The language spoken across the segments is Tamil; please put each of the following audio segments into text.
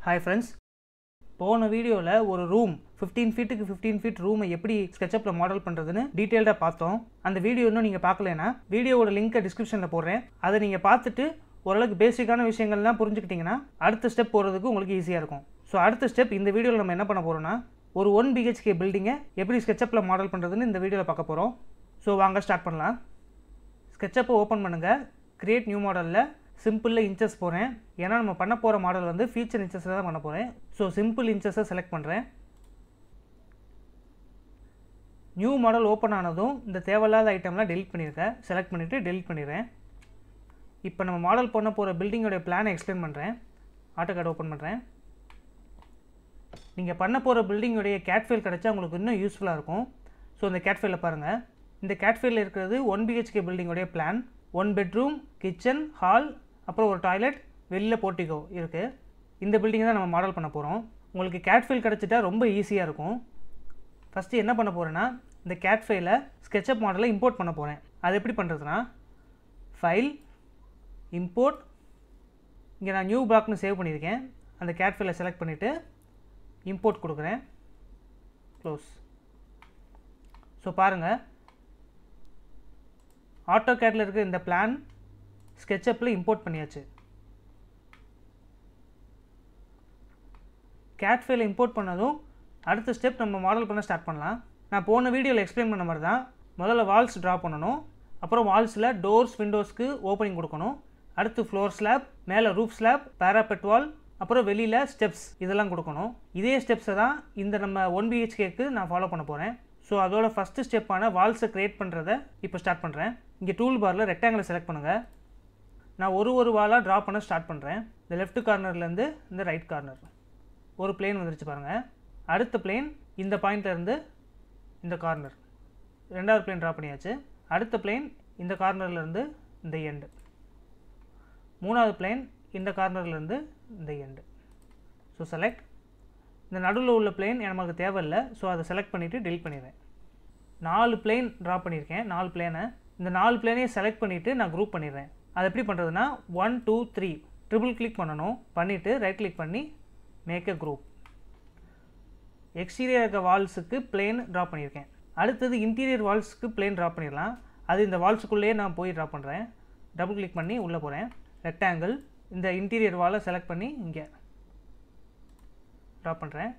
Hi friends, போன வீடியோவில் ஒரு ரூம் 15 ஃபீட்டுக்கு 15 ஃபீட் ரூமை எப்படி ஸ்கெட்சப்பில் மாடல் பண்ணுறதுன்னு டீட்டெயில்டாக பார்த்தோம். அந்த வீடியோ இன்னும் நீங்கள் பார்க்கலன்னா வீடியோவோட லிங்க்கை டிஸ்கிரிப்ஷனில் போடுறேன். அதை நீங்கள் பார்த்துட்டு ஓரளவுக்கு பேசிக்கான விஷயங்கள்லாம் புரிஞ்சுக்கிட்டிங்கன்னா அடுத்த ஸ்டெப் போகிறதுக்கு உங்களுக்கு ஈஸியாக இருக்கும். ஸோ அடுத்த ஸ்டெப் இந்த வீடியோவில் நம்ம என்ன பண்ண போகிறோம்னா ஒரு 1 BHK பில்டிங்கை எப்படி ஸ்கெட்சப்பில் மாடல் பண்ணுறதுன்னு இந்த வீடியோவில் பார்க்க போகிறோம். ஸோ வாங்க ஸ்டார்ட் பண்ணலாம். ஸ்கெட்சப்பை ஓப்பன் பண்ணுங்கள். கிரியேட் நியூ மாடலில் சிம்பிளில் இன்ச்சஸ் போகிறேன். ஏன்னா நம்ம பண்ண போகிற மாடல் வந்து ஃபீச்சர் இன்ச்சஸில் தான் பண்ண போகிறேன். ஸோ சிம்பிள் இன்ச்சஸை செலக்ட் பண்ணுறேன். நியூ மாடல் ஓப்பன் ஆனதும் இந்த தேவையில்லாத ஐட்டம்லாம் டெலிட் பண்ணியிருக்கேன். செலக்ட் பண்ணிவிட்டு டெலிட் பண்ணிடுறேன். இப்போ நம்ம மாடல் பண்ண போகிற பில்டிங்கோடைய பிளானை எக்ஸ்பிளைன் பண்ணுறேன். ஆட்டோகேட் ஓப்பன் பண்ணுறேன். நீங்கள் பண்ண போகிற பில்டிங்கோடைய கேட் ஃபைல் கிடச்சா உங்களுக்கு இன்னும் யூஸ்ஃபுல்லாக இருக்கும். ஸோ இந்த கேட் ஃபைலில் பாருங்கள். இந்த கேட் ஃபைலில் இருக்கிறது 1 BHK பில்டிங்கோடைய பிளான். 1 பெட்ரூம், கிச்சன், ஹால், அப்புறம் ஒரு டாய்லெட், வெளியில் போர்ட்டிகோ இருக்குது. இந்த பில்டிங்கை தான் நம்ம மாடல் பண்ண போகிறோம். உங்களுக்கு கேட் ஃபைல் கிடச்சிட்டா ரொம்ப ஈஸியாக இருக்கும். ஃபஸ்ட்டு என்ன பண்ண போகிறேன்னா இந்த கேட் ஃபைலை ஸ்கெட்சப் மாடலை இம்போர்ட் பண்ண போகிறேன். அது எப்படி பண்ணுறதுனா ஃபைல், இம்போர்ட், இங்கே நான் நியூ பிளாக்னு சேவ் பண்ணியிருக்கேன். அந்த கேட் ஃபைலை செலக்ட் பண்ணிவிட்டு இம்போர்ட் கொடுக்குறேன். க்ளோஸ். ஸோ பாருங்கள், ஆட்டோகேட்டில் இருக்கிற இந்த பிளான் ஸ்கெட்சப்பில் இம்போர்ட் பண்ணியாச்சு. கேட் ஃபைலை இம்போர்ட் பண்ணதும் அடுத்த ஸ்டெப் நம்ம மாடல் பண்ண ஸ்டார்ட் பண்ணலாம். நான் போன வீடியோவில் எக்ஸ்பிளைன் பண்ண மாதிரி தான் முதல்ல வால்ஸ் ட்ரா பண்ணணும். அப்புறம் வால்ஸில் டோர்ஸ், விண்டோஸ்க்கு ஓப்பனிங் கொடுக்கணும். அடுத்து ஃப்ளோர் ஸ்லாப், மேலே ரூஃப் ஸ்லாப், பேராபெட் வால், அப்புறம் வெளியில் ஸ்டெப்ஸ் இதெல்லாம் கொடுக்கணும். இதே ஸ்டெப்ஸை தான் இந்த நம்ம 1 BHKக்கு நான் ஃபாலோ பண்ண போகிறேன். ஸோ அதோட ஃபஸ்ட்டு ஸ்டெப்பான வால்ஸை க்ரியேட் பண்ணுறதை இப்போ ஸ்டார்ட் பண்ணுறேன். இங்கே டூல் பாரில் ரெக்டாங்கிளை செலக்ட் பண்ணுங்கள். நான் ஒரு வாலாக ட்ரா பண்ண ஸ்டார்ட் பண்ணுறேன். இந்த லெஃப்ட் கார்னர்லேருந்து இந்த ரைட் கார்னர் ஒரு பிளேன் வந்துருச்சு பாருங்கள். அடுத்த பிளேன் இந்த பாயிண்ட்லேருந்து இந்த கார்னர், ரெண்டாவது பிளேன் ட்ரா பண்ணியாச்சு. அடுத்த பிளேன் இந்த கார்னர்லேருந்து இந்த எண்டு, மூணாவது பிளேன் இந்த கார்னர்லேருந்து இந்த எண்டு. So select. இந்த நடுவில் உள்ள பிளேன் நமக்கு தேவையில்லை. ஸோ அதை செலக்ட் பண்ணிவிட்டு டெலிட் பண்ணிடுறேன். 4 பிளேன் ட்ரா பண்ணியிருக்கேன். 4 பிளேனை இந்த 4 பிளேனையும் செலக்ட் பண்ணிவிட்டு நான் குரூப் பண்ணிடுறேன். அது எப்படி பண்ணுறதுனா 1 2 3 ட்ரிபிள் கிளிக் பண்ணணும். பண்ணிவிட்டு ரைட் கிளிக் பண்ணி மேக் எ குரூப். எக்ஸ்டீரியர் இருக்க வால்ஸுக்கு பிளேன் ட்ரா பண்ணியிருக்கேன். அடுத்தது இன்டீரியர் வால்ஸுக்கு பிளேன் ட்ரா பண்ணிடலாம். அது இந்த வால்ஸுக்குள்ளேயே நான் போய் ட்ரா பண்ணுறேன். டபுள் கிளிக் பண்ணி உள்ளே போகிறேன். ரெக்டாங்கிள், இந்த இன்டீரியர் வாலை செலக்ட் பண்ணி இங்கே ட்ரா பண்ணுறேன்.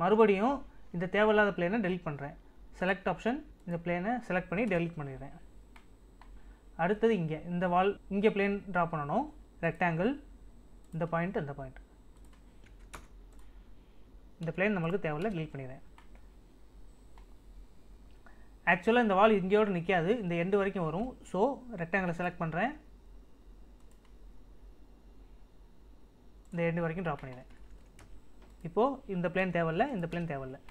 மறுபடியும் இந்த தேவையில்லாத பிளேனை டெலிட் பண்ணுறேன். செலக்ட் ஆப்ஷன், இந்த பிளேனை செலக்ட் பண்ணி டெலிட் பண்ணிடுறேன். அடுத்தது இங்கே இந்த வால், இங்கே பிளேன் ட்ரா பண்ணணும். ரெக்டாங்கிள், இந்த பாயிண்ட், இந்த பாயிண்ட், இந்த பிளேன் நம்மளுக்கு தேவையில்லை, டெலிட் பண்ணிடுறேன். ஆக்சுவலாக இந்த வால் இங்கேயோடு நிற்காது, இந்த எண்டு வரைக்கும் வரும். ஸோ ரெக்டாங்கிளை செலக்ட் பண்ணுறேன். இந்த எண்டு வரைக்கும் ட்ரா பண்ணிடுறேன். இப்போது இந்த பிளேன் தேவையில்லை, இந்த பிளேன் தேவையில்லை.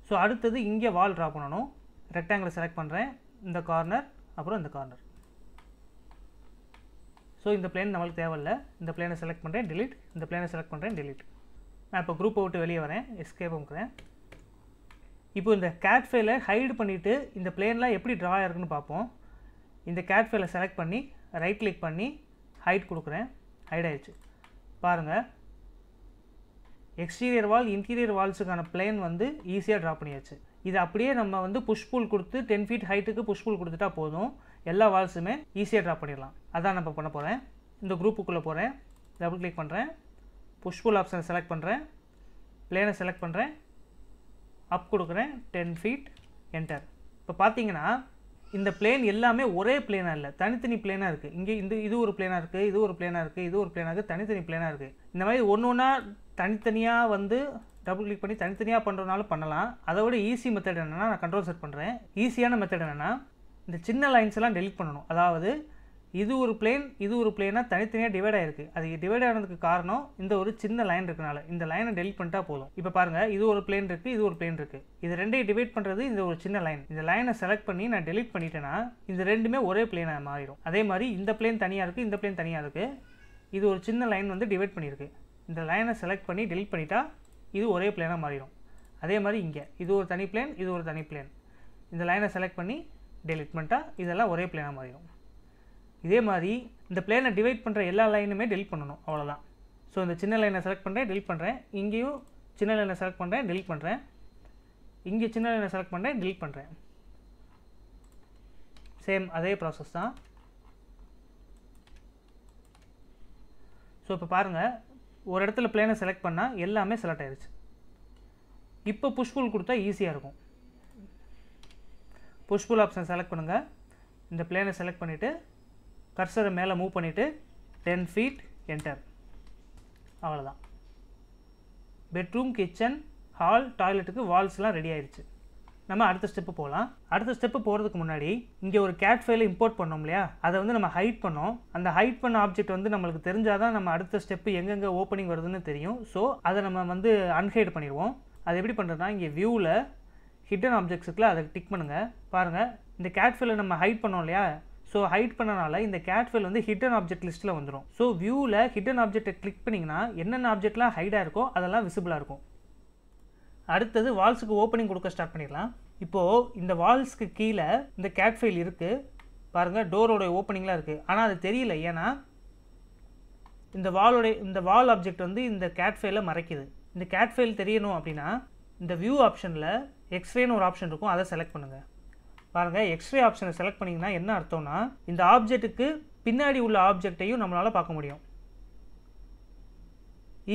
ஸோ அடுத்தது இங்கே வால் ட்ரா பண்ணணும். ரெக்டாங்கிளை செலக்ட் பண்ணுறேன். இந்த கார்னர், அப்புறம் இந்த கார்னர். ஸோ இந்த பிளேன் நம்மளுக்கு தேவையில்லை. இந்த பிளேனை செலக்ட் பண்ணுறேன், டெலிட். இந்த பிளேனை செலக்ட் பண்ணுறேன், டெலிட். நான் இப்போ குரூப்பை விட்டு வெளியே வரேன். எஸ்கேப் பண்ணுறேன். இப்போ இந்த கேட் ஃபைலை ஹைடு பண்ணிவிட்டு இந்த பிளேன்லாம் எப்படி ட்ரா ஆயிருக்குன்னு பார்ப்போம். இந்த கேட் ஃபைலை செலக்ட் பண்ணி ரைட் கிளிக் பண்ணி ஹைட் கொடுக்குறேன். ஹைட் ஆயிடுச்சு பாருங்கள். எக்ஸ்டீரியர் வால், இன்டீரியர் வால்ஸுக்கான பிளேன் வந்து ஈஸியாக ட்ரா பண்ணியாச்சு. இது அப்படியே நம்ம வந்து புஷ் புல் கொடுத்து 10 ஃபீட் ஹைட்டுக்கு புஷ் புல் கொடுத்துட்டா போதும். எல்லா வால்ஸுமே ஈஸியாக ட்ரா பண்ணிடலாம். அதான் நம்ம பண்ண போகிறேன். இந்த குரூப்புக்குள்ளே போகிறேன். டபுள் கிளிக் பண்ணுறேன். புஷ் புல் ஆப்ஷனை செலக்ட் பண்ணுறேன். பிளேனை செலக்ட் பண்ணுறேன். அப் கொடுக்குறேன். 10 ஃபீட், என்டர். இப்போ பார்த்தீங்கன்னா இந்த பிளேன் எல்லாமே ஒரே பிளேனாக இல்லை, தனித்தனி பிளேனாக இருக்குது. இங்கே இது ஒரு பிளேனாக இருக்குது, இது ஒரு பிளேனாக இருக்குது, இது ஒரு பிளேனாக இருக்குது, தனித்தனி பிளேனாக இருக்குது. இந்த மாதிரி ஒன்று ஒன்றா தனித்தனியாக வந்து டபுள் கிளிக் பண்ணி தனித்தனியாக பண்ணுறதுனாலும் பண்ணலாம். அதை விட ஈஸி மெத்தட் என்னென்னா, நான் கண்ட்ரோல் செட் பண்ணுறேன். ஈஸியான மெத்தட் என்னென்னா, இந்த சின்ன லைன்ஸ் எல்லாம் டெலிட் பண்ணணும். அதாவது இது ஒரு பிளேன், இது ஒரு பிளேனாக தனித்தனியாக டிவைட் ஆகிருக்கு. அது டிவைட் ஆனதுக்கு காரணம் இந்த ஒரு சின்ன லைன் இருக்கனால. இந்த லைனை டெலிட் பண்ணிட்டா போதும். இப்போ பாருங்கள், இது ஒரு பிளேன் இருக்குது, இது ஒரு பிளேன் இருக்குது. இது ரெண்டையும் டிவைட் பண்ணுறது இந்த ஒரு சின்ன லைன். இந்த லைனை செலக்ட் பண்ணி நான் டெலிட் பண்ணிட்டேன்னா இந்த ரெண்டுமே ஒரே பிளேனாக மாறிடும். அதே மாதிரி இந்த பிளேன் தனியாக இருக்குது, இந்த பிளேன் தனியாக இருக்குது. இது ஒரு சின்ன லைன் வந்து டிவைட் பண்ணியிருக்கு. இந்த லைனை செலக்ட் பண்ணி டெலிட் பண்ணிட்டா இது ஒரே பிளேனாக மாறிடும். அதே மாதிரி இங்கே இது ஒரு தனி பிளேன், இது ஒரு தனி பிளேன். இந்த லைனை செலக்ட் பண்ணி டெலிட் பண்ணிட்டா இதெல்லாம் ஒரே பிளேனாக மாறிடும். இதே மாதிரி இந்த பிளேனை டிவைட் பண்ணுற எல்லா லைனுமே டெலிட் பண்ணணும், அவ்வளோதான். ஸோ இந்த சின்ன லைனை செலக்ட் பண்ணுறேன், டெலிட் பண்ணுறேன். இங்கேயும் சின்ன லைனை செலக்ட் பண்ணுறேன், டெலிட் பண்ணுறேன். இங்கே சின்ன லைனை செலக்ட் பண்ணுறேன், டெலிட் பண்ணுறேன். சேம் அதே ப்ராசஸ் தான். ஸோ இப்போ பாருங்கள், ஒரு இடத்துல பிளேனை செலக்ட் பண்ணால் எல்லாமே செலக்ட் ஆயிடுச்சு. இப்போ புஷ் புல் கொடுத்தா ஈஸியாக இருக்கும். புஷ் புல் ஆப்ஷன் செலக்ட் பண்ணுங்கள். இந்த பிளேனை செலக்ட் பண்ணிவிட்டு கர்சரை மேலே மூவ் பண்ணிவிட்டு 10 feet என்டர். அவ்வளோதான். பெட்ரூம், கிச்சன், ஹால், டாய்லெட்டுக்கு வால்ஸ்லாம் ரெடி ஆயிடுச்சு. நம்ம அடுத்த ஸ்டெப்பு போகலாம். அடுத்த ஸ்டெப்பு போகிறதுக்கு முன்னாடி இங்கே ஒரு கேட் ஃபைலை இம்போர்ட் பண்ணோம் இல்லையா, அதை வந்து நம்ம ஹைட் பண்ணோம். அந்த ஹைட் பண்ண ஆப்ஜெக்ட் வந்து நம்மளுக்கு தெரிஞ்சால் தான் நம்ம அடுத்த ஸ்டெப்பு எங்கெங்கே ஓப்பனிங் வருதுன்னு தெரியும். ஸோ அதை நம்ம வந்து அன்ஹைட் பண்ணிடுவோம். அது எப்படி பண்ணுறதுனா, இங்கே வியூவில் ஹிடன் ஆப்ஜெக்ட்ஸுக்குள்ள அதை டிக் பண்ணுங்கள். பாருங்கள், இந்த கேட் ஃபைலை நம்ம ஹைட் பண்ணோம் இல்லையா, ஸோ ஹைட் பண்ணனால இந்த கேட் ஃபைல் வந்து ஹிடன் ஆப்ஜெக்ட் லிஸ்ட்டில் வந்துடும். ஸோ வியூவில் ஹிடன் ஆப்ஜெக்டை கிளிக் பண்ணிங்கன்னா என்னென்ன ஆப்ஜெக்ட்லாம் ஹைடாக இருக்கோ அதெல்லாம் விசிபிளாக இருக்கும். அடுத்தது வால்ஸுக்கு ஓப்பனிங் கொடுக்க ஸ்டார்ட் பண்ணிடலாம். இப்போது இந்த வால்ஸ்க்கு கீழே இந்த கேட் ஃபைல் இருக்குது பாருங்கள், டோரோட ஓப்பனிங்லாம் இருக்குது. ஆனால் அது தெரியல, ஏன்னா இந்த வால் ஆப்ஜெக்ட் வந்து இந்த கேட் ஃபைலை மறைக்குது. இந்த கேட் ஃபைல் தெரியணும் அப்படின்னா இந்த வியூ ஆப்ஷனில் எக்ஸ்ரேன்னு ஒரு ஆப்ஷன் இருக்கும், அதை செலக்ட் பண்ணுங்கள். பாருங்கள், எக்ஸ்ரே ஆப்ஷனை செலக்ட் பண்ணிங்கன்னா என்ன அர்த்தம்னா, இந்த ஆப்ஜெக்ட்டுக்கு பின்னாடி உள்ள ஆப்ஜெக்டையும் நம்மளால் பார்க்க முடியும்,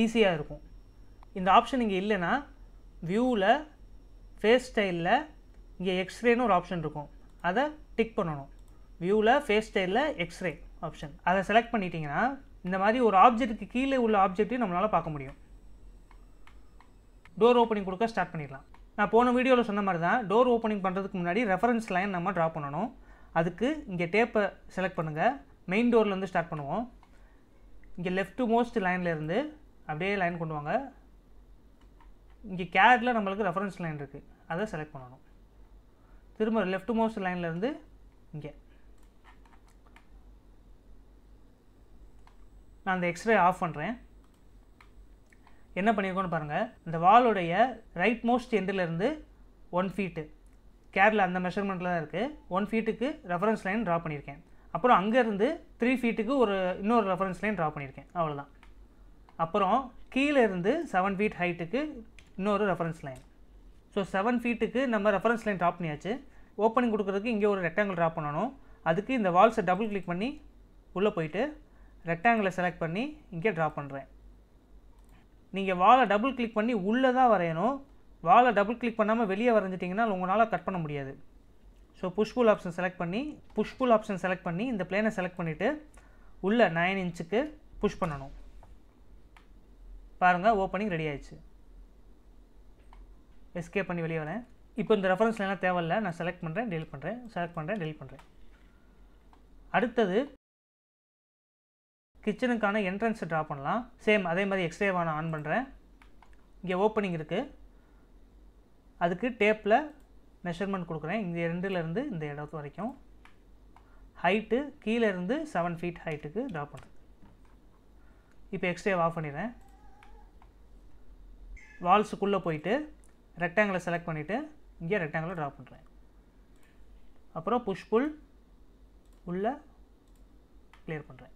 ஈஸியாக இருக்கும். இந்த ஆப்ஷன் இங்கே இல்லைன்னா வியூவில் ஃபேஸ் ஸ்டைலில் இங்கே எக்ஸ்ரேன்னு ஒரு ஆப்ஷன் இருக்கும், அதை டிக் பண்ணணும். வியூவில் ஃபேஸ் ஸ்டைலில் எக்ஸ்ரே ஆப்ஷன் அதை செலக்ட் பண்ணிட்டீங்கன்னா இந்த மாதிரி ஒரு ஆப்ஜெக்ட்டுக்கு கீழே உள்ள ஆப்ஜெக்டையும் நம்மளால் பார்க்க முடியும். டோர் ஓப்பனிங் கொடுக்க ஸ்டார்ட் பண்ணிடலாம். நான் போன வீடியோவில் சொன்ன மாதிரி தான், டோர் ஓப்பனிங் பண்ணுறதுக்கு முன்னாடி ரெஃபரன்ஸ் லைன் நம்ம ட்ரா பண்ணணும். அதுக்கு இங்கே டேப்பை செலக்ட் பண்ணுங்கள். மெயின் டோர்லேருந்து ஸ்டார்ட் பண்ணுவோம். இங்கே லெஃப்ட் மோஸ்ட் லைன்லேருந்து அப்படியே லைன் கொண்டு வாங்க. இங்கே கேடில் நம்மளுக்கு ரெஃபரன்ஸ் லைன் இருக்குது, அதை செலக்ட் பண்ணணும். திரும்ப லெஃப்ட் மோஸ்ட் லைன்லேருந்து இங்கே நான் அந்த எக்ஸ்ரே ஆஃப் பண்ணுறேன். என்ன பண்ணியிருக்கோன்னு பாருங்கள், இந்த வாலோடைய ரைட் மோஸ்ட் எண்டிலேருந்து 1 feet கேரில் அந்த மெஷர்மெண்ட்டில் தான் இருக்குது. 1 feetக்கு ரெஃபரன்ஸ் லைன் ட்ரா பண்ணியிருக்கேன். அப்புறம் அங்கேருந்து 3 feetக்கு இன்னொரு ரெஃபரன்ஸ் லைன் ட்ரா பண்ணியிருக்கேன், அவ்வளோதான். அப்புறம் கீழே இருந்து 7 feet ஹைட்டுக்கு இன்னொரு ரெஃபரன்ஸ் லைன். ஸோ 7 feetக்கு நம்ம ரெஃபரன்ஸ் லைன் ட்ரா பண்ணியாச்சு. ஓப்பனிங் கொடுக்குறதுக்கு இங்கே ஒரு ரெக்டாங்கிள் ட்ரா பண்ணணும். அதுக்கு இந்த வால்ஸை டபுள் கிளிக் பண்ணி உள்ளே போயிட்டு ரெக்டாங்கிளை செலக்ட் பண்ணி இங்கே ட்ரா பண்ணுறேன். நீங்கள் வாலை டபுள் கிளிக் பண்ணி உள்ளே தான் வரையணும். வாலை டபுள் கிளிக் பண்ணாமல் வெளியே வரைஞ்சிட்டிங்கன்னா உங்களால் கட் பண்ண முடியாது. So push pull option select பண்ணி இந்த பிளேனை செலக்ட் பண்ணிவிட்டு உள்ளே 9 inchக்கு புஷ் பண்ணணும். பாருங்கள், ஓப்பனிங் ரெடி ஆயிடுச்சு. எஸ்கேப் பண்ணி வெளியே வரேன். இப்போ இந்த ரெஃபரன்ஸ் லைன்லாம் தேவையில்லை, நான் செலக்ட் பண்ணுறேன், டெலிட் பண்ணுறேன். அடுத்தது கிச்சனுக்கான என்ட்ரன்ஸை ட்ரா பண்ணலாம். சேம் அதே மாதிரி எக்ஸ்ரேவை நான் ஆன் பண்ணுறேன். இங்கே ஓப்பனிங் இருக்குது, அதுக்கு டேப்பில் மெஷர்மெண்ட் கொடுக்குறேன். இங்கே 2லேருந்து இந்த இடத்து வரைக்கும். ஹைட்டு கீழே இருந்து 7 feet ஹைட்டுக்கு ட்ரா பண்ணுறேன். இப்போ எக்ஸ்ரேவை ஆஃப் பண்ணிடுறேன். வால்ஸுக்குள்ளே போயிட்டு ரெக்டாங்கிளை செலக்ட் பண்ணிவிட்டு இங்கே ரெக்டாங்கிளை ட்ரா பண்ணுறேன். அப்புறம் புஷ் புல் உள்ளே கிளியர் பண்ணுறேன்.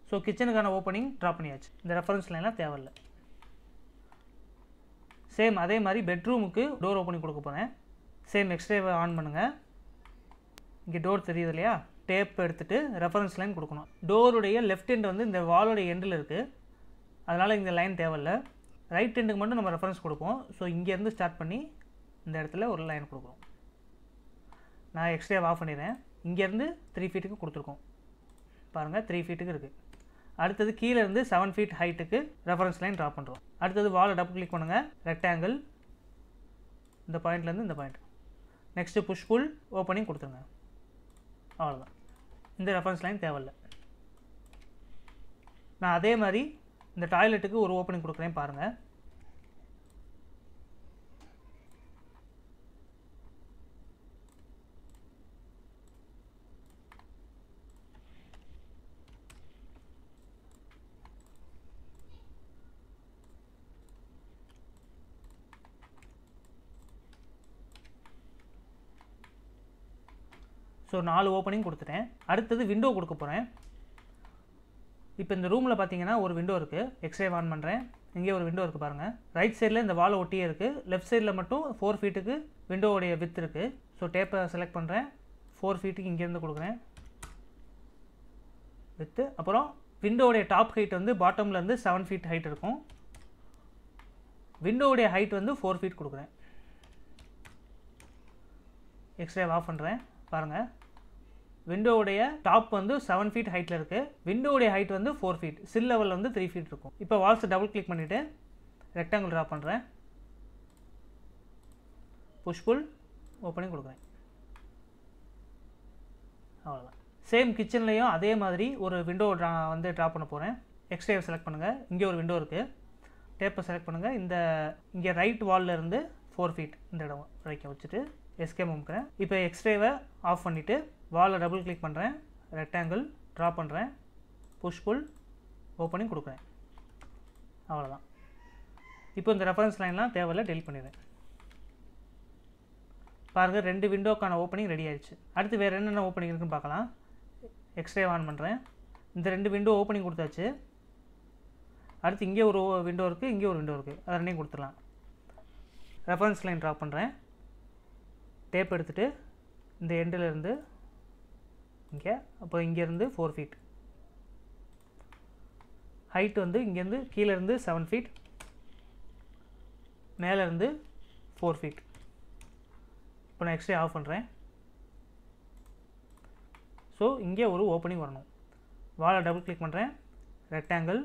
ஸோ கிச்சனுக்கான ஓப்பனிங் ட்ரா பண்ணியாச்சு. இந்த ரெஃபரன்ஸ் லைன்லாம் தேவையில்லை. சேம் அதே மாதிரி பெட்ரூமுக்கு டோர் ஓப்பனிங் கொடுக்க போகிறேன். சேம் எக்ஸ்ரேவை ஆன் பண்ணுங்கள். இங்கே டோர் தெரியுது இல்லையா, டேப் எடுத்துகிட்டு ரெஃபரன்ஸ் லைன் கொடுக்கணும். டோருடைய லெஃப்ட் எண்ட் வந்து இந்த வாலோடைய எண்டில் இருக்குது, அதனால் இந்த லைன் தேவையில்லை. ரைட் எண்டுக்கு மட்டும் நம்ம ரெஃபரன்ஸ் கொடுப்போம். ஸோ இங்கேருந்து ஸ்டார்ட் பண்ணி இந்த இடத்துல ஒரு லைன் கொடுக்குறோம். நான் எக்ஸ்ரேவை ஆஃப் பண்ணிடுறேன். இங்கேருந்து 3 feetக்கு கொடுத்துருக்கோம். பாருங்கள், 3 feetக்கு இருக்குது. அடுத்தது கீழே இருந்து 7 feet ஹைட்டுக்கு ரெஃபரன்ஸ் லைன் ட்ரா பண்ணுறோம். அடுத்தது வாலை டபுள் கிளிக் பண்ணுங்கள், ரெக்டாங்கிள் இந்த பாயிண்ட்லேருந்து இந்த point. Next push pull opening கொடுத்துருங்க, அவ்வளோதான். இந்த ரெஃபரன்ஸ் லைன் தேவையில்லை. நான் அதே மாதிரி இந்த டாய்லெட்டுக்கு ஒரு ஓப்பனிங் கொடுக்குறேன் பாருங்கள். ஸோ 4 ஓப்பனிங் கொடுத்துட்டேன். அடுத்தது விண்டோ கொடுக்க போகிறேன். இப்போ இந்த ரூமில் பார்த்தீங்கன்னா ஒரு விண்டோ இருக்குது. எக்ஸ்ரே ஆன் பண்ணுறேன். இங்கே ஒரு விண்டோ இருக்குது பாருங்கள். ரைட் சைடில் இந்த வால் ஒட்டியே இருக்குது. லெஃப்ட் சைடில் மட்டும் 4 ஃபீட்டுக்கு விண்டோவுடைய வித் இருக்குது. ஸோ டேப்பை செலக்ட் பண்ணுறேன். 4 ஃபீட்டுக்கு இங்கேருந்து கொடுக்குறேன் வித்து. அப்புறம் விண்டோவுடைய டாப் ஹைட் வந்து பாட்டம்லேருந்து 7 ஃபீட் ஹைட் இருக்கும். விண்டோவுடைய ஹைட் வந்து 4 ஃபீட் கொடுக்குறேன். எக்ஸ்ரே ஆஃப் பண்ணுறேன். பாருங்கள், விண்டோவுடைய டாப் வந்து 7 ஃபீட் ஹைட்டில் இருக்குது. விண்டோவுடைய ஹைட் வந்து 4 ஃபீட். சில் லெவலில் வந்து 3 ஃபீட் இருக்கும். இப்போ வால்ஸை டபுள் கிளிக் பண்ணிவிட்டு ரெக்டாங்கிள் ட்ரா பண்ணுறேன். புஷ் புல் ஓப்பனிங் கொடுக்குறேன். அவ்வளோதான். சேம் கிச்சன்லேயும் அதே மாதிரி ஒரு விண்டோ வந்து ட்ரா பண்ண போகிறேன். எக்ஸ்ரேவை செலக்ட் பண்ணுங்கள். இங்கே ஒரு விண்டோ இருக்குது. டேப்பை செலக்ட் பண்ணுங்கள். இங்கே ரைட் வாலில் இருந்து 4 ஃபீட் இந்த இடம் வரைக்கும் வச்சுட்டு எஸ்கேப் அமுக்கிறேன். இப்போ எக்ஸ்ரேவை ஆஃப் பண்ணிவிட்டு வாலை டபுள் கிளிக் பண்ணுறேன். ரெக்டாங்கிள் ட்ரா பண்ணுறேன். புஷ் புல் ஓப்பனிங் கொடுக்குறேன். அவ்வளோதான். இப்போ இந்த ரெஃபரன்ஸ் லைன்லாம் தேவையில்லை, டெலிட் பண்ணிடுறேன். பாருங்கள், 2 விண்டோக்கான ஓப்பனிங் ரெடி ஆயிடுச்சு. அடுத்து வேறு என்னென்ன ஓப்பனிங் இருக்குன்னு பார்க்கலாம். எக்ஸ்ரே ஆன் பண்ணுறேன். இந்த 2 விண்டோ ஓப்பனிங் கொடுத்தாச்சு. அடுத்து இங்கே ஒரு விண்டோ இருக்குது, இங்கே ஒரு விண்டோ இருக்குது. அதை 2 கொடுத்துடலாம். ரெஃபரன்ஸ் லைன் ட்ரா பண்ணுறேன். டேப் எடுத்துகிட்டு இந்த எண்டில் இருந்து இங்கே, அப்புறம் இங்கேருந்து 4 ஃபீட் ஹைட் வந்து இங்கேருந்து கீழேருந்து 7 ஃபீட், மேலேருந்து 4 ஃபீட். இப்போ நான் எக்ஸ்ரே ஆஃப் பண்ணுறேன். ஸோ இங்கே ஒரு ஓப்பனிங் வரணும். வாலை டபுள் கிளிக் பண்ணுறேன். ரெக்டாங்கிள்,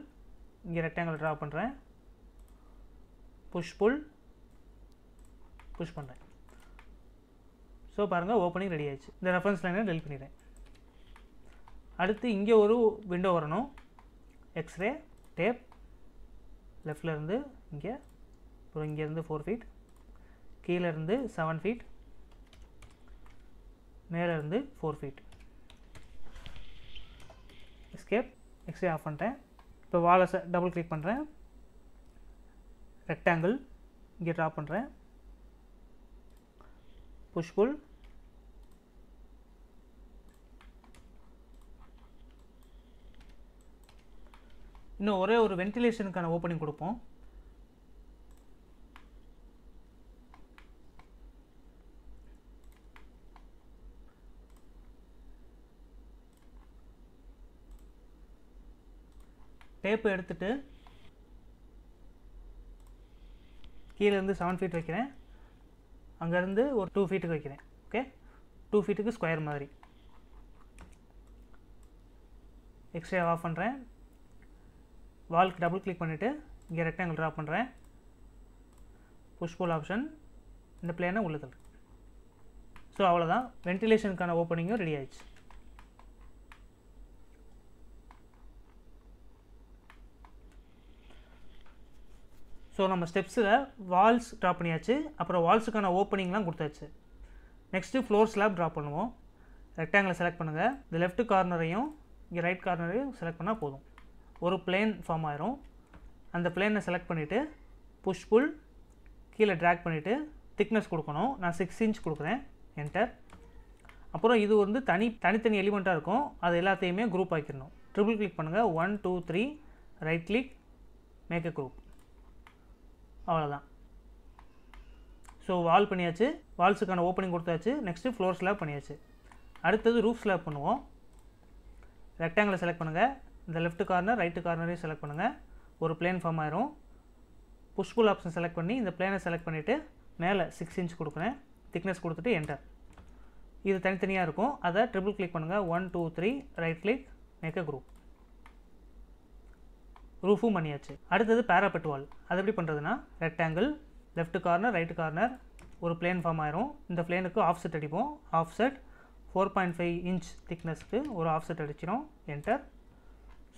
இங்கே ரெக்டாங்கிள் ட்ரா பண்ணுறேன். புஷ் புல் புஷ் பண்ணுறேன். ஸோ பாருங்கள், ஓப்பனிங் ரெடி ஆயிடுச்சு. இந்த ரெஃபரன்ஸ் லைனை டெலிட் பண்ணிடுறேன். அடுத்து இங்கே ஒரு விண்டோ வரணும். எக்ஸ்ரே டேப் லெஃப்ட்லேருந்து இங்கே, அப்புறம் இங்கேருந்து 4 ஃபீட், கீழேருந்து 7 ஃபீட், மேலேருந்து 4 ஃபீட். எஸ்கேப். எக்ஸ்ரே ஆஃப் பண்ணிட்டேன். இப்போ வாலை டபுள் கிளிக் பண்ணுறேன். ரெக்டாங்கிள் இங்கே ட்ரா பண்ணுறேன். புஷ் புல் இன்னும் ஒரே ஒரு வென்டிலேஷனுக்கான ஓப்பனிங் கொடுப்போம். டேப்பு எடுத்துட்டு கீழேருந்து 7 ஃபீட் வைக்கிறேன். அங்கேருந்து ஒரு 2 ஃபீட்டுக்கு வைக்கிறேன். ஓகே, 2 ஃபீட்டுக்கு ஸ்கொயர் மாதிரி. எக்ஸ்ரே ஆஃப் பண்ணுறேன். வால்க்கு டபுள் கிளிக் பண்ணிவிட்டு இங்கே ரெக்டாங்கிள் ட்ரா பண்ணுறேன். புஷ் புல் ஆப்ஷன், இந்த பிளேனை உள்ள தள்ளு. ஸோ அவ்வளோதான், வென்டிலேஷனுக்கான ஓப்பனிங்கும் ரெடி ஆயிடுச்சு. ஸோ நம்ம ஸ்டெப்ஸில் வால்ஸ் ட்ரா பண்ணியாச்சு. அப்புறம் வால்ஸுக்கான ஓப்பனிங்லாம் கொடுத்தாச்சு. நெக்ஸ்ட்டு ஃப்ளோர் ஸ்லாப் ட்ரா பண்ணுவோம். ரெக்டாங்கிளை செலக்ட் பண்ணுங்கள். இந்த லெஃப்ட் கார்னரையும் இங்கே ரைட் கார்னரையும் செலக்ட் பண்ணால் போதும். ஒரு பிளேன் ஃபார்ம் ஆயிரும். அந்த பிளேனை செலக்ட் பண்ணிவிட்டு புஷ் புல் கீழே ட்ராக் பண்ணிவிட்டு திக்னஸ் கொடுக்கணும். நான் 6 இன்ச் கொடுக்குறேன். என்டர். அப்புறம் இது வந்து தனித்தனி எலிமெண்ட்டாக இருக்கும். அது எல்லாத்தையுமே குரூப் ஆக்கிடணும். ட்ரிபிள் கிளிக் பண்ணுங்கள். 1 2 3 right click, make a group. அவ்வளோதான். ஸோ வால் பண்ணியாச்சு. வால்ஸுக்கான ஓப்பனிங் கொடுத்தாச்சு. நெக்ஸ்ட்டு ஃப்ளோர் ஸ்லாப் பண்ணியாச்சு. அடுத்தது ரூஃப் ஸ்லாப் பண்ணுவோம். ரெக்டாங்கிளை செலக்ட் பண்ணுங்கள். இந்த லெஃப்ட் கார்னர் ரைட்டு கார்னரையும் செலக்ட் பண்ணுங்கள். ஒரு பிளேன் ஃபார்ம் ஆயிரும். புஷ் புல் ஆப்ஷன் செலக்ட் பண்ணி இந்த பிளேனை செலக்ட் பண்ணிவிட்டு மேலே 6 இன்ச் கொடுக்குறேன். திக்னஸ் கொடுத்துட்டு என்டர். இது தனித்தனியாக இருக்கும். அதை ட்ரிபிள் கிளிக் பண்ணுங்கள். 1 2 3 right click, make a group. ரூஃபும் பண்ணியாச்சு. அடுத்தது பேராபெட் வால். அது எப்படி பண்ணுறதுன்னா, rectangle left corner right corner ஒரு பிளேன் ஃபார்ம் ஆயிரும். இந்த பிளேனுக்கு ஆஃப்செட் அடிப்போம். ஆஃப்செட் 4.5 இன்ச் திக்னஸ்க்கு ஒரு ஆஃப்செட் அடிச்சிடும். என்டர்.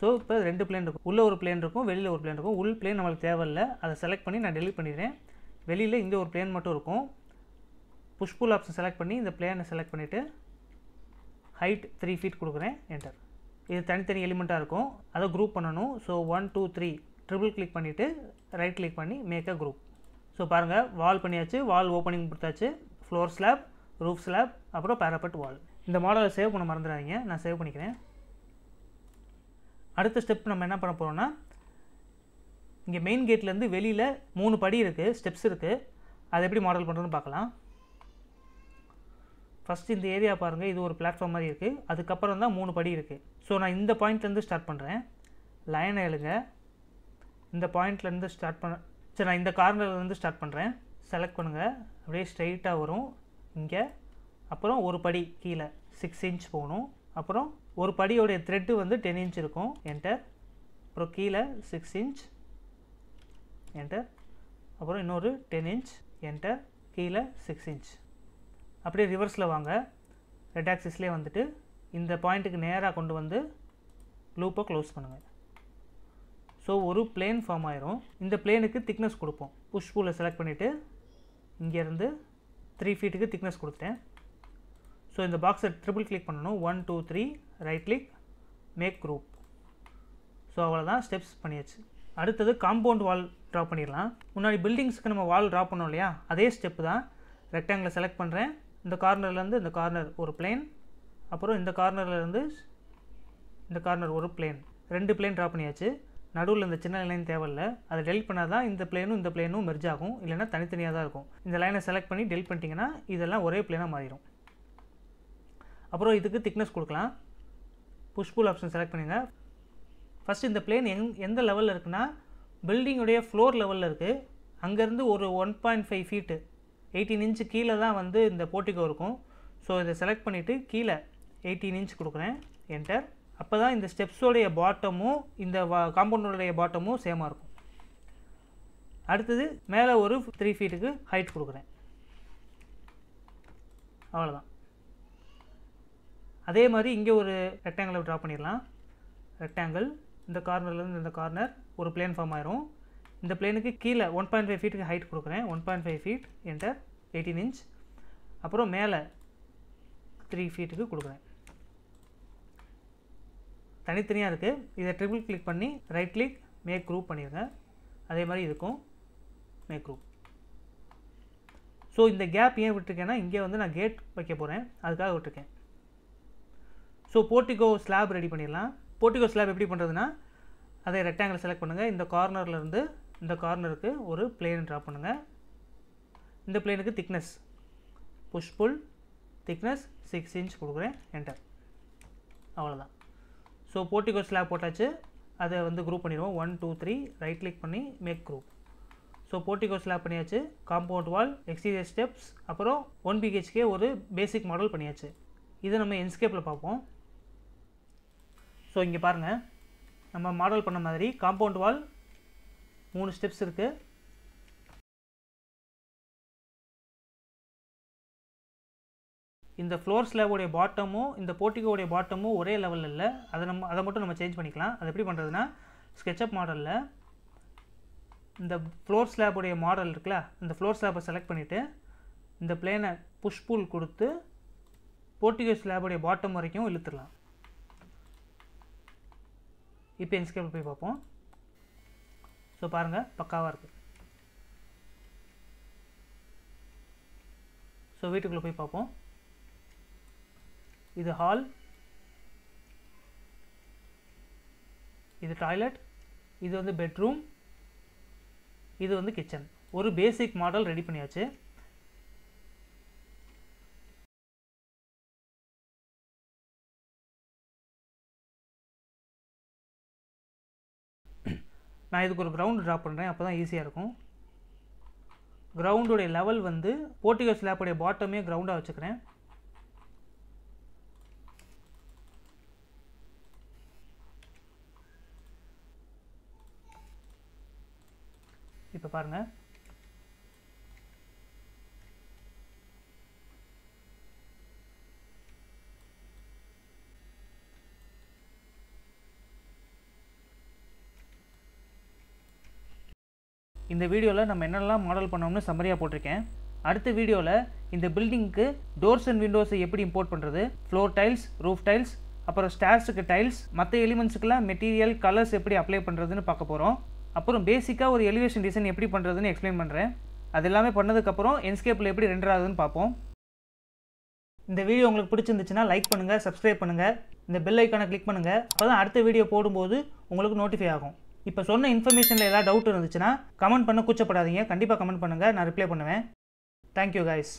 ஸோ இப்போ 2 பிளேன் இருக்கும். உள்ளே ஒரு பிளேன் இருக்கும், வெளியில் ஒரு பிளேன் இருக்கும். உள் பிளேன் நம்மளுக்கு தேவையில்லை. அதை செலக்ட் பண்ணி நான் டெலிட் பண்ணிடுறேன். வெளியில் இங்கே ஒரு பிளேன் மட்டும் இருக்கும். புஷ் புல் ஆப்ஷன் செலக்ட் பண்ணி இந்த பிளேனை செலக்ட் பண்ணிவிட்டு ஹைட் 3 ஃபீட் கொடுக்குறேன். என்டர். இது தனித்தனி எலிமெண்ட்டாக இருக்கும். அதை குரூப் பண்ணணும். ஸோ 1 2 3 ட்ரிபிள் கிளிக் பண்ணிவிட்டு ரைட் கிளிக் பண்ணி மேக் அ குரூப். ஸோ பாருங்கள், வால் பண்ணியாச்சு. வால் ஓப்பனிங் கொடுத்தாச்சு. ஃப்ளோர் ஸ்லாப், ரூஃப் ஸ்லாப், அப்புறம் பேராபெட் வால். இந்த மாடலை சேவ் பண்ண மறந்துடாதீங்க, நான் சேவ் பண்ணிக்கிறேன். அடுத்த ஸ்டெப் நம்ம என்ன பண்ண போகிறோம்னா, இங்கே மெயின் கேட்லேருந்து வெளியில் 3 படி இருக்குது, ஸ்டெப்ஸ் இருக்குது. அதை எப்படி மாடல் பண்ணுறதுன்னு பார்க்கலாம். ஃபஸ்ட்டு இந்த ஏரியா பாருங்கள், இது ஒரு பிளாட்ஃபார்ம் மாதிரி இருக்குது. அதுக்கப்புறம் தான் 3 படி இருக்குது. ஸோ நான் இந்த பாயிண்ட்லேருந்து ஸ்டார்ட் பண்ணுறேன். லைனை எழுங்க. இந்த பாயிண்ட்லேருந்து ஸ்டார்ட் சரி, நான் இந்த கார்னர்லேருந்து ஸ்டார்ட் பண்ணுறேன். செலக்ட் பண்ணுங்கள், அப்படியே ஸ்ட்ரைட்டாக வரும் இங்கே. அப்புறம் ஒரு படி கீழே 6 இன்ச் போகணும். அப்புறம் ஒரு படியோடைய த்ரெட்டு வந்து 10 இன்ச் இருக்கும். என்டர். அப்புறம் கீழே 6 இன்ச். என்டர். அப்புறம் இன்னொரு 10 இன்ச். என்டர். கீழே 6 இன்ச். அப்படியே ரிவர்ஸில் வாங்க. ரெட் ஆக்சிஸ்லேயே வந்துட்டு இந்த பாயிண்ட்டுக்கு நேராக கொண்டு வந்து லூப்பை க்ளோஸ் பண்ணுங்கள். ஸோ ஒரு பிளேன் ஃபார்ம் ஆயிரும். இந்த பிளேனுக்கு திக்னஸ் கொடுப்போம். புஷ் பூலை செலக்ட் பண்ணிவிட்டு இங்கேருந்து 3 ஃபீட்டுக்கு திக்னஸ் கொடுத்துட்டேன். ஸோ இந்த பாக்ஸை ட்ரிபிள் கிளிக் பண்ணணும். 1 2 3 right click, make group. So அவ்வளோதான், ஸ்டெப்ஸ் பண்ணியாச்சு. அடுத்தது காம்பவுண்ட் வால் ட்ரா பண்ணிடலாம். முன்னாடி பில்டிங்ஸ்க்கு நம்ம வால் ட்ரா பண்ணோம் இல்லையா, அதே ஸ்டெப்பு தான். ரெக்டாங்கிளை செலக்ட் பண்ணுறேன். இந்த கார்னர்லேருந்து இந்த கார்னர் ஒரு பிளேன், அப்புறம் இந்த கார்னர்லேருந்து இந்த கார்னர் ஒரு பிளேன், 2 பிளேன் ட்ரா பண்ணியாச்சு. நடுவில் இந்த சின்ன லைன் தேவையில்லை. அதை டெலிட் பண்ணால் தான் இந்த பிளேனும் மெர்ஜ் ஆகும், இல்லைனா தனித்தனியாக தான் இருக்கும். இந்த லைனை செலக்ட் பண்ணி டெலிட் பண்ணிட்டீங்கன்னா இதெல்லாம் ஒரே பிளேனாக மாறிடும். அப்புறம் இதுக்கு திக்னஸ் கொடுக்கலாம். புஷ் புல் ஆப்ஷன் செலக்ட் பண்ணுங்க. ஃபஸ்ட்டு இந்த பிளேன் எந்த லெவலில் இருக்குன்னா, பில்டிங்குடைய ஃப்ளோர் லெவலில் இருக்குது. அங்கேருந்து ஒரு 1.5 ஃபீட்டு 18 இன்ச்சு கீழே தான் வந்து இந்த போர்ட்டிகோ இருக்கும். ஸோ இதை செலக்ட் பண்ணிவிட்டு கீழே 18 இன்ச் கொடுக்குறேன். என்டர். அப்போ தான் இந்த ஸ்டெப்ஸோடைய பாட்டமும் இந்த காம்பவுண்டோடைய பாட்டமும் சேமாக இருக்கும். அடுத்தது மேலே ஒரு 3 ஃபீட்டுக்கு ஹைட் கொடுக்குறேன். அவ்வளோதான். அதே மாதிரி இங்கே ஒரு ரெக்டாங்கிளை ட்ரா பண்ணிடலாம். ரெக்டாங்கிள் இந்த கார்னர்லேருந்து இந்த கார்னர் ஒரு பிளேன் ஃபார்ம் ஆயிரும். இந்த பிளேனுக்கு கீழே 1.5 ஃபீட்டுக்கு ஹைட் கொடுக்குறேன். 1.5 ஃபீட். என்டர். 18 இன்ச். அப்புறம் மேலே 3 ஃபீட்டுக்கு கொடுக்குறேன். தனித்தனியாக இருக்குது. இதை ட்ரிபிள் கிளிக் பண்ணி ரைட் கிளிக், மேக் குரூப் பண்ணிடுங்க. அதே மாதிரி இதுக்கும் மேக் குரூப். ஸோ இந்த கேப் ஏன் விட்டுருக்கேன்னா, இங்கே வந்து நான் கேட் வைக்க போகிறேன், அதுக்காக விட்டுருக்கேன். ஸோ போர்ட்டிகோ ஸ்லாப் ரெடி பண்ணிடலாம். போர்ட்டிகோ ஸ்லாப் எப்படி பண்ணுறதுன்னா, அதை ரெக்டாங்கிள் செலக்ட் பண்ணுங்கள். இந்த கார்னர்லேருந்து இந்த கார்னருக்கு ஒரு பிளேன் ட்ரா பண்ணுங்கள். இந்த பிளேனுக்கு thickness push pull thickness 6 inch கொடுக்குறேன். என்டர். அவ்வளோதான். ஸோ போர்ட்டிகோ ஸ்லாப் போட்டாச்சு. அதை வந்து குரூப் பண்ணிடுவோம். 1 2 3 ரைட் கிளிக் பண்ணி make group. So portico slab பண்ணியாச்சு. காம்பவுண்ட் வால், எக்ஸ்டீரியர் ஸ்டெப்ஸ், அப்புறம் 1 BHK ஒரு பேசிக் மாடல் பண்ணியாச்சு. இதை நம்ம என்ஸ்கேப்பில் பார்ப்போம். ஸோ இங்கே பாருங்கள், நம்ம மாடல் பண்ண மாதிரி காம்பவுண்ட் வால் 3 ஸ்டெப்ஸ் இருக்குது. இந்த ஃப்ளோர் ஸ்லாபோடைய பாட்டமும் இந்த போர்ட்டிகோடைய பாட்டமும் ஒரே லெவலில் இல்லை. அதை மட்டும் நம்ம சேஞ்ச் பண்ணிக்கலாம். அது எப்படி பண்ணுறதுன்னா, ஸ்கெட்சப் மாடலில் இந்த ஃப்ளோர் ஸ்லாபுடைய மாடல் இருக்குல்ல, இந்த ஃப்ளோர் ஸ்லாபை செலக்ட் பண்ணிவிட்டு இந்த பிளேனை புஷ் புல் கொடுத்து போர்ட்டிகோ ஸ்லாபுடைய பாட்டம் வரைக்கும் இழுத்துடலாம். இப்போ என்ஸ்கேப்பில் போய் பார்ப்போம். ஸோ பாருங்கள், பக்காவாக இருக்குது. ஸோ வீட்டுக்குள்ளே போய் பார்ப்போம். இது ஹால், இது டாய்லெட், இது வந்து பெட்ரூம், இது வந்து கிச்சன். ஒரு பேசிக் மாடல் ரெடி பண்ணியாச்சு. நான் இதுக்கு ஒரு கிரவுண்ட் ட்ரா பண்ணுறேன், அப்போ தான் ஈஸியாக இருக்கும். கிரவுண்டுடைய லெவல் வந்து போர்ட்டிகோ ஸ்லாப்புடைய பாட்டமே கிரவுண்டாக வச்சுக்கிறேன். இப்போ பாருங்கள், இந்த வீடியோவில் நம்ம என்னெல்லாம் மாடல் பண்ணோம்னு சம்மரியாக போட்டிருக்கேன். அடுத்த வீடியோவில் இந்த பில்டிங்க்கு டோர்ஸ் அண்ட் விண்டோஸை எப்படி இம்போர்ட் பண்ணுறது, ஃப்ளோர் டைல்ஸ், ரூஃப் டைல்ஸ், அப்புறம் ஸ்டேர்ஸுக்கு டைல்ஸ், மற்ற எலிமெண்ட்ஸுக்கெல்லாம் மெட்டீரியல், கலர்ஸ் எப்படி அப்ளை பண்ணுறதுன்னு பார்க்க போகிறோம். அப்புறம் பேசிக்காக ஒரு எலிவேஷன் டிசைன் எப்படி பண்ணுறதுன்னு எக்ஸ்பிளைன் பண்ணுறேன். அது எல்லாமே பண்ணதுக்கப்புறம் என்ஸ்கேப்பில் எப்படி ரெண்டர் ஆகுதுன்னு பார்ப்போம். இந்த வீடியோ உங்களுக்கு பிடிச்சிருந்துச்சுன்னா லைக் பண்ணுங்கள், சப்ஸ்கிரைப் பண்ணுங்கள், இந்த பெல் ஐக்கானை கிளிக் பண்ணுங்கள். அப்போ தான் அடுத்த வீடியோ போடும்போது உங்களுக்கு நோட்டிஃபை ஆகும். இப்போ சொன்ன இன்ஃபர்மேஷனில் ஏதாவது டவுட் இருந்துச்சுன்னா கமெண்ட் பண்ண கூச்சப்படாதீங்க. கண்டிப்பாக கமெண்ட் பண்ணுங்கள், நான் ரிப்ளை பண்ணுவேன். Thank you guys.